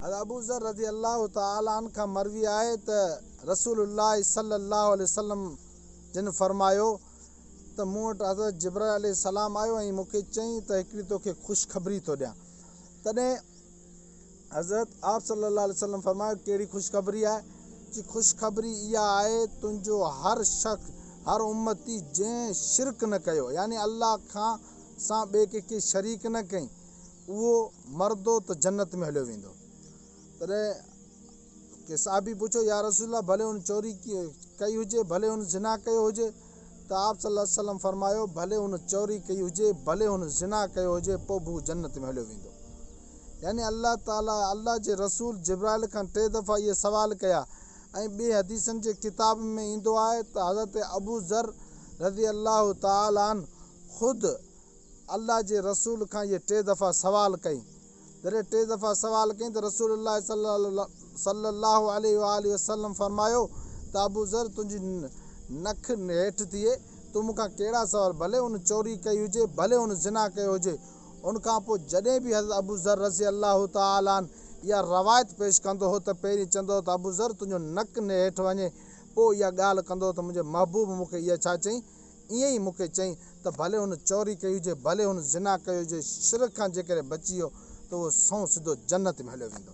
अबू ज़र रज़ी अल्लाह तआला अन खां मरवी आहे त रसूलुल्लाह सल्लल्लाहु अलैहि वसल्लम जिन फरमायो त मूं वटि हज़रत जिब्राइल अलैहिस्सलाम आयो ऐं मूंखे चई त हिकिड़ी तोखे ख़ुशख़बरी थो ॾियां। तॾहिं हज़रत आप सल्लल्लाहु अलैहि वसल्लम फरमायो कहिड़ी ख़ुशख़बरी आहे? जी ख़ुशख़बरी इहा आहे तुंहिंजो हर शख़्स हर उम्मती जंहिं शिरक न कयो यानी अल्लाह खां सां ॿिए कंहिंखे शरीक न कई उहो मरदो त जन्नत में हलियो वेंदो। तॾहिं के साहबी पुछो या रसूलल्लाह भले हुन चोरी कई हुजे भले हुन ज़िना कयो हुजे त आप सल्लल्लाहु अलैहि वसल्लम फरमायो भले हुन चोरी कई हुजे भले हुन ज़िना कयो हुजे पोइ बि जन्नत में हलियो वेंदो। यानी अल्लाह ताला अल्लाह जे रसूल जिब्राइल खां 3 दफ़ा इहे सवाल कया ऐं ॿिए हदीसनि जे किताब में ईंदो आहे त हज़रत अबू ज़र रज़ी अल्लाह तआला अन ख़ुदि अल्लाह जे रसूल खां इहे 3 दफ़ा सवाल कई। जॾहिं 3 दफ़ा सवाल कई त रसूलुल्लाह सल्लल्लाहु अलैहि वसल्लम फरमायो त अबू ज़र तुंहिंजी नख हेठि थिए तूं मूंखां कहिड़ा सवाल भले हुन चोरी कई हुजे भले हुन ज़िना कयो हुजे। उनखां पोइ जॾहिं बि हज़रत अबू ज़र रज़ी अल्लाह तआला अन इहा रवायत पेश कंदो हो त पहिरीं चवंदो त अबू ज़र तुंहिंजो नक हेठि वञे पोइ इहा ॻाल्हि कंदो त मुंहिंजे महबूब मूंखे इहा छा चई ईअं ई मूंखे चई त भले हुन चोरी कई हुजे भले हुन ज़िना कयो हुजे शिरक खां जेकॾहिं बची वियो त उहो सौ सिधो जन्नत में हलियो वेंदो।